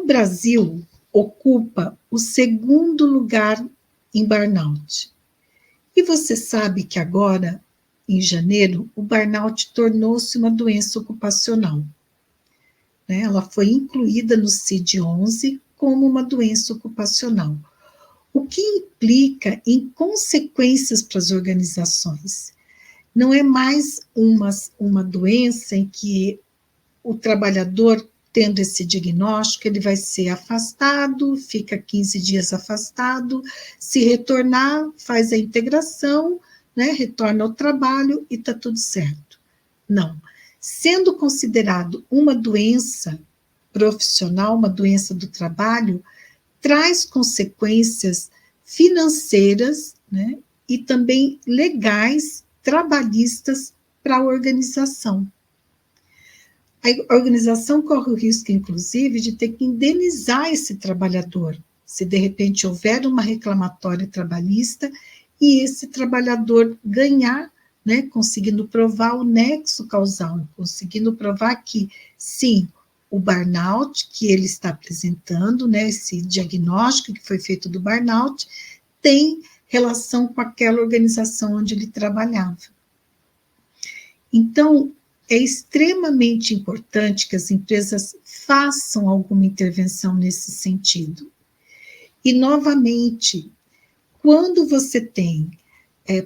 Brasil ocupa o segundo lugar em burnout. E você sabe que agora, em janeiro, o burnout tornou-se uma doença ocupacional. Né? Ela foi incluída no CID-11 como uma doença ocupacional, o que implica em consequências para as organizações. Não é mais uma doença em que o trabalhador, tendo esse diagnóstico, ele vai ser afastado, fica 15 dias afastado, se retornar, faz a integração, né, retorna ao trabalho e está tudo certo. Não. Sendo considerado uma doença profissional, uma doença do trabalho, traz consequências financeiras, né, e também legais, trabalhistas para a organização. A organização corre o risco, inclusive, de ter que indenizar esse trabalhador, se de repente houver uma reclamatória trabalhista e esse trabalhador ganhar, né, conseguindo provar o nexo causal, conseguindo provar que, sim, o burnout que ele está apresentando, né, esse diagnóstico que foi feito do burnout, tem relação com aquela organização onde ele trabalhava. Então, é extremamente importante que as empresas façam alguma intervenção nesse sentido. E, novamente, quando você tem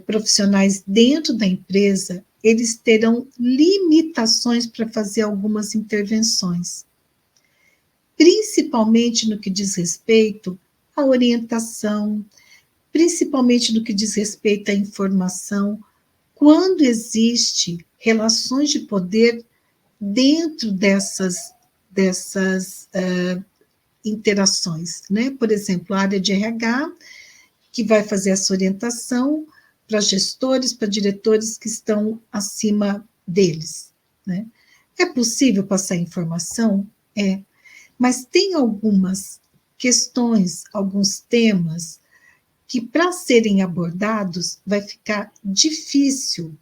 profissionais dentro da empresa, eles terão limitações para fazer algumas intervenções, principalmente no que diz respeito à orientação, principalmente no que diz respeito à informação, quando existe relações de poder dentro dessas interações, né? Por exemplo, a área de RH, que vai fazer essa orientação para gestores, para diretores que estão acima deles, né? É possível passar informação? É, mas tem algumas questões, alguns temas que, para serem abordados, vai ficar difícil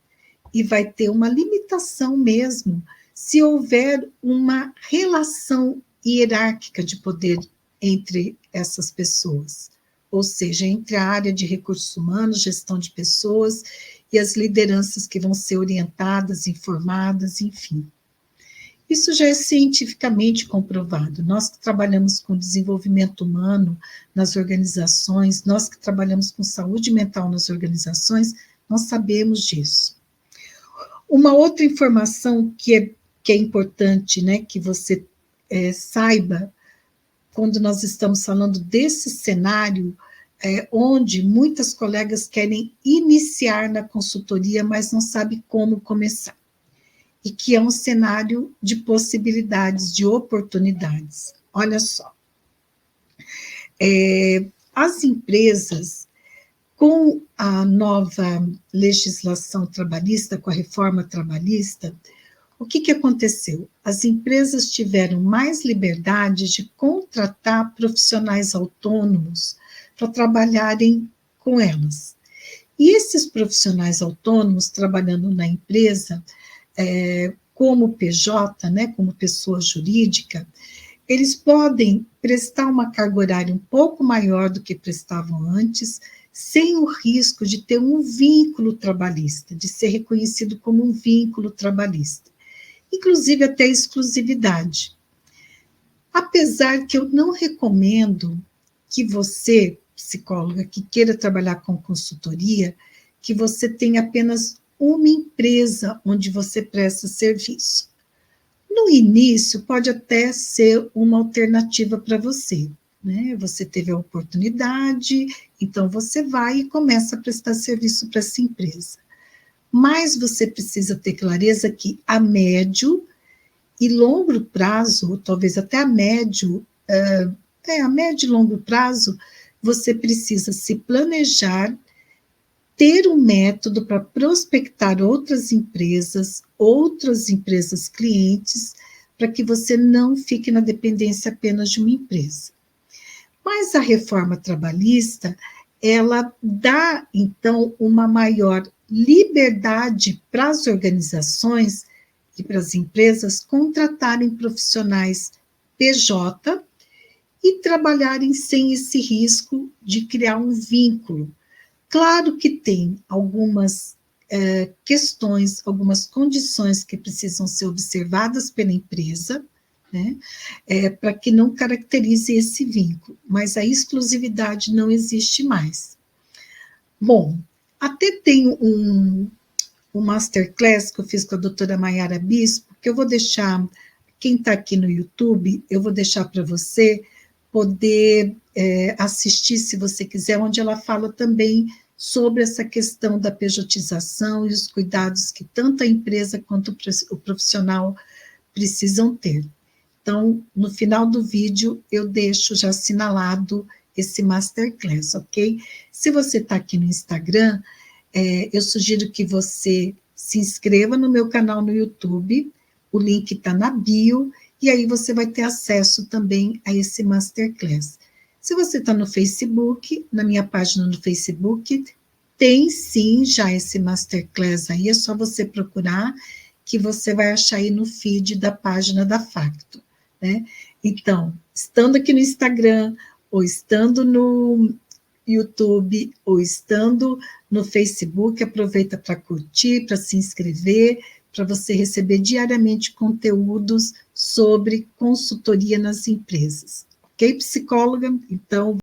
e vai ter uma limitação mesmo se houver uma relação hierárquica de poder entre essas pessoas, ou seja, entre a área de recursos humanos, gestão de pessoas e as lideranças que vão ser orientadas, informadas, enfim. Isso já é cientificamente comprovado. Nós que trabalhamos com desenvolvimento humano nas organizações, nós que trabalhamos com saúde mental nas organizações, nós sabemos disso. Uma outra informação que é importante, né, que você saiba, quando nós estamos falando desse cenário, onde muitas colegas querem iniciar na consultoria, mas não sabem como começar. E que é um cenário de possibilidades, de oportunidades. Olha só. As empresas, com a nova legislação trabalhista, com a reforma trabalhista, o que aconteceu? As empresas tiveram mais liberdade de contratar profissionais autônomos para trabalharem com elas. E esses profissionais autônomos trabalhando na empresa, como PJ, né, como pessoa jurídica, eles podem prestar uma carga horária um pouco maior do que prestavam antes, sem o risco de ter um vínculo trabalhista, de ser reconhecido como um vínculo trabalhista, inclusive até exclusividade. Apesar que eu não recomendo que você, psicóloga, que queira trabalhar com consultoria, que você tenha apenas uma empresa onde você presta serviço. No início, pode até ser uma alternativa para você, né? Você teve a oportunidade, então você vai e começa a prestar serviço para essa empresa. Mas você precisa ter clareza que a médio e longo prazo, ou talvez até a médio e longo prazo, você precisa se planejar, ter um método para prospectar outras empresas clientes, para que você não fique na dependência apenas de uma empresa. Mas a reforma trabalhista, ela dá, então, uma maior liberdade para as organizações e para as empresas contratarem profissionais PJ e trabalharem sem esse risco de criar um vínculo. Claro que tem algumas questões, algumas condições que precisam ser observadas pela empresa, né, para que não caracterize esse vínculo, mas a exclusividade não existe mais. Bom, até tem um masterclass que eu fiz com a doutora Maiara Bispo, que eu vou deixar, quem está aqui no YouTube, eu vou deixar para você poder assistir, se você quiser, onde ela fala também sobre essa questão da pejotização e os cuidados que tanto a empresa quanto o profissional precisam ter. Então, no final do vídeo, eu deixo já assinalado esse masterclass, ok? Se você está aqui no Instagram, eu sugiro que você se inscreva no meu canal no YouTube, o link está na bio, e aí você vai ter acesso também a esse masterclass. Se você está no Facebook, na minha página no Facebook, tem sim já esse masterclass aí, é só você procurar, que você vai achar aí no feed da página da Facto, né? Então, estando aqui no Instagram, ou estando no YouTube, ou estando no Facebook, aproveita para curtir, para se inscrever, para você receber diariamente conteúdos sobre consultoria nas empresas. Ok, psicóloga? Então,